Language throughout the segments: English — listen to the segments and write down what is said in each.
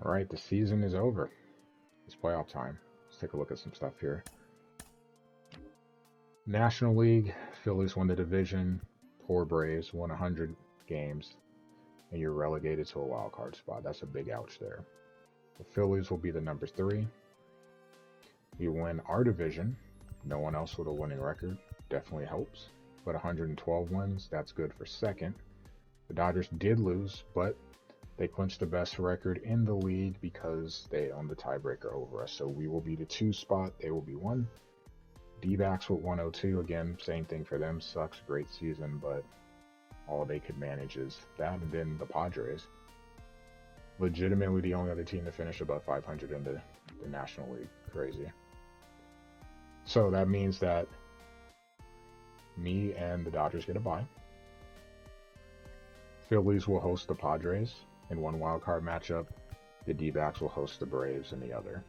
All right, the season is over. It's playoff time. Let's take a look at some stuff here. National League, Phillies won the division. Poor Braves won 100 games, and you're relegated to a wild card spot. That's a big ouch there. The Phillies will be the number 3. You win our division. No one else with a winning record. Definitely helps. But 112 wins, that's good for second. The Dodgers did lose, but they clinched the best record in the league because they own the tiebreaker over us. So we will be the 2 spot. They will be 1. D-backs with 102. Again, same thing for them. Sucks. Great season, but all they could manage is that. And then the Padres. Legitimately the only other team to finish above 500 in the National League. Crazy. So that means that me and the Dodgers get a bye. Phillies will host the Padres in one wildcard matchup. The D-backs will host the Braves in the other.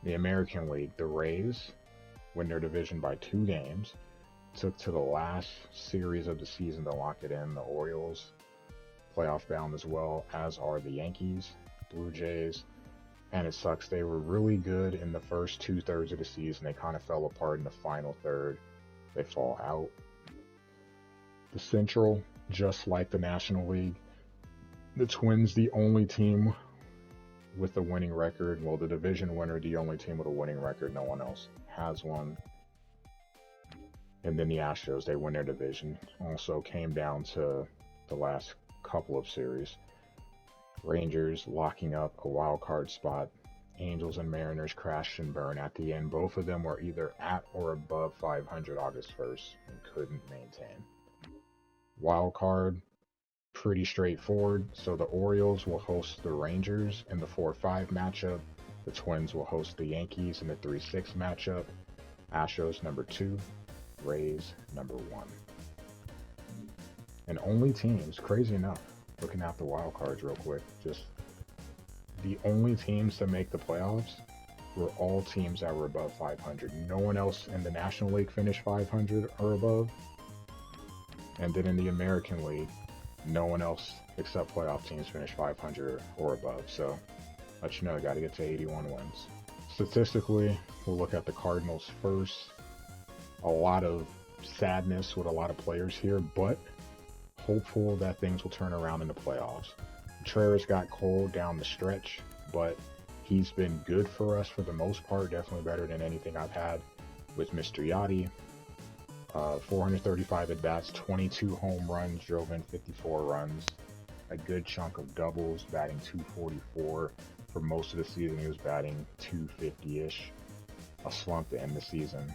The American League, the Rays win their division by 2 games. Took to the last series of the season to lock it in. The Orioles, playoff bound as well, as are the Yankees, Blue Jays, and it sucks. They were really good in the first 2/3 of the season. They kind of fell apart in the final third. They fall out. The Central, just like the National League, the Twins, the only team with a winning record. Well, the division winner, the only team with a winning record. No one else has one. And then the Astros, they win their division. Also came down to the last couple of series. Rangers locking up a wild card spot. Angels and Mariners crashed and burned at the end. Both of them were either at or above 500 August 1st and couldn't maintain. Wild card, pretty straightforward. So the Orioles will host the Rangers in the 4-5 matchup. The Twins will host the Yankees in the 3-6 matchup. Astros number 2, Rays number 1. And only teams, crazy enough, looking at the wild cards real quick, just the only teams to make the playoffs were all teams that were above 500. No one else in the National League finished 500 or above. And then in the American League, no one else except playoff teams finished 500 or above. So, let you know, got to get to 81 wins. Statistically, we'll look at the Cardinals first. A lot of sadness with a lot of players here, but hopeful that things will turn around in the playoffs. Contreras got cold down the stretch, but he's been good for us for the most part. Definitely better than anything I've had with Mr. Yachty. 435 at-bats, 22 home runs, drove in 54 runs. A good chunk of doubles, batting 244. For most of the season, he was batting 250-ish. A slump to end the season.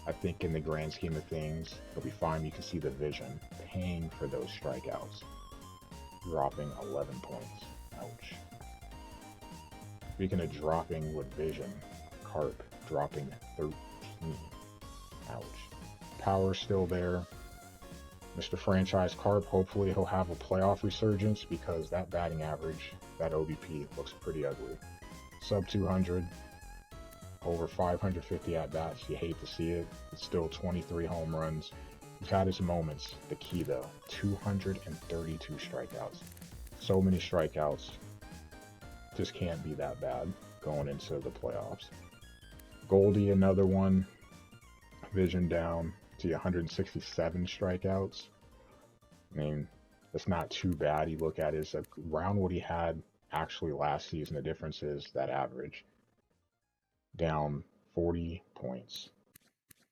I think in the grand scheme of things, he'll be fine. You can see the vision paying for those strikeouts. Dropping 11 points. Ouch. Speaking of dropping with vision, Carp dropping 13. Ouch. Power still there. Mr. Franchise Carp, hopefully he'll have a playoff resurgence because that batting average, that OBP, looks pretty ugly. Sub 200. Over 550 at-bats. You hate to see it. It's still 23 home runs. He's had his moments. The key, though, 232 strikeouts. So many strikeouts. Just can't be that bad going into the playoffs. Goldie, another one. Vision down to 167 strikeouts. I mean, it's not too bad. You look at it, it's around what he had actually last season. The difference is that average. Down 40 points.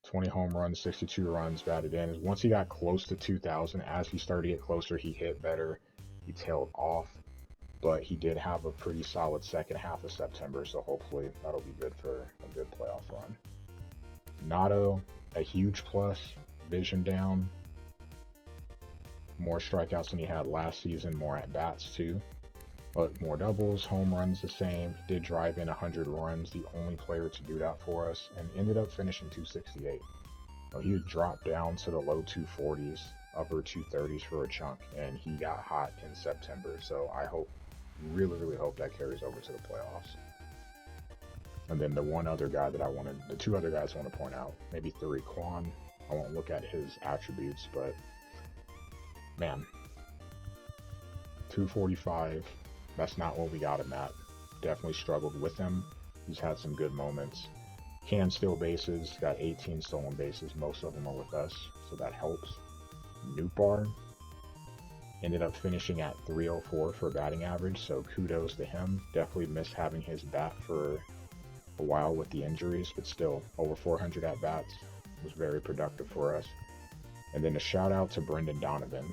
20 home runs, 62 runs batted in. Once he got close to 2,000, as he started to get closer, he hit better. He tailed off, but he did have a pretty solid second half of September, so hopefully that'll be good for a good playoff run. Nato, a huge plus. Vision down. More strikeouts than he had last season, more at-bats too. But more doubles, home runs the same. He did drive in 100 runs, the only player to do that for us, and ended up finishing 268. So he dropped down to the low 240s, upper 230s for a chunk, and he got hot in September. So I hope, really hope that carries over to the playoffs. And then the two other guys I want to point out, maybe 3. Quan, I won't look at his attributes, but man, 245, That's not what we got him at. Definitely struggled with him. He's had some good moments. Can steal bases, got 18 stolen bases. Most of them are with us, so that helps. Newbar ended up finishing at 304 for batting average, so kudos to him. Definitely missed having his bat for a while with the injuries, but still over 400 at bats. Was very productive for us. And then a shout out to Brendan Donovan.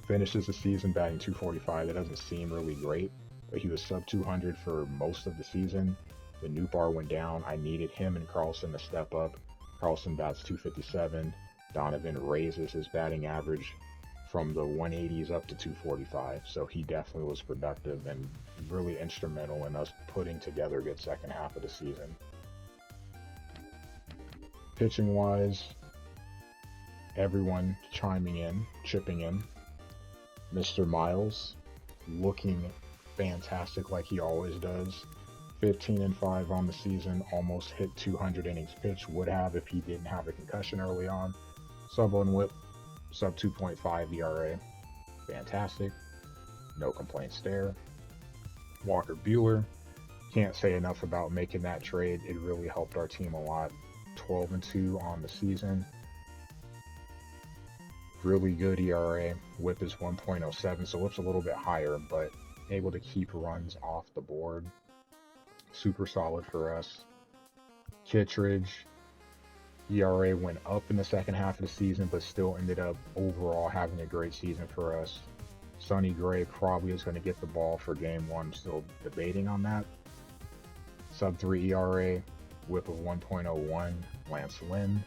Finishes the season batting 245. That doesn't seem really great, but he was sub 200 for most of the season. The new bar went down. I needed him and Carlson to step up. Carlson bats 257. Donovan raises his batting average from the 180s up to 245. So he definitely was productive and really instrumental in us putting together a good second half of the season. Pitching wise, everyone chiming in, chipping in. Mr. Miles looking fantastic like he always does. 15-5 on the season, almost hit 200 innings pitched. Would have if he didn't have a concussion early on. Sub 1 whip, sub 2.5 ERA. Fantastic. No complaints there. Walker Buehler, can't say enough about making that trade. It really helped our team a lot. 12-2 on the season. Really good ERA. Whip is 1.07, so whip's a little bit higher, but able to keep runs off the board. Super solid for us. Kittredge, ERA went up in the second half of the season, but still ended up overall having a great season for us. Sonny Gray probably is going to get the ball for game one. Still debating on that. Sub 3 ERA, whip of 1.01. Lance Lynn,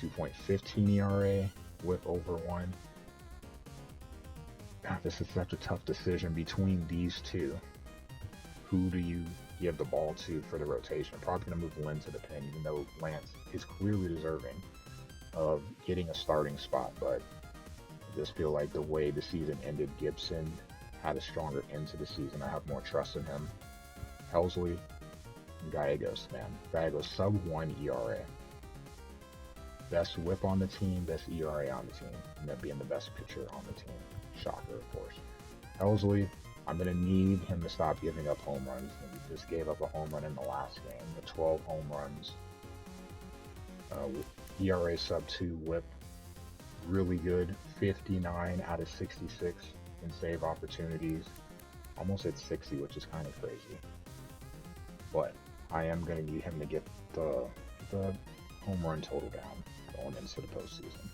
2.15 ERA, whip over 1. God, this is such a tough decision between these two. Who do you give the ball to for the rotation? I'm probably going to move Lynn to the pen, even though Lance is clearly deserving of getting a starting spot, but I just feel like the way the season ended, Gibson had a stronger end to the season. I have more trust in him. Helsley, Gallegos, man. Gallegos sub 1 ERA. Best whip on the team, best ERA on the team, and then being the best pitcher on the team. Shocker, of course. Helsley, I'm going to need him to stop giving up home runs. He just gave up a home run in the last game. The 12 home runs. With ERA sub 2, whip really good. 59 out of 66 in save opportunities. Almost at 60, which is kind of crazy. But I am going to need him to get the home run total down going into the postseason.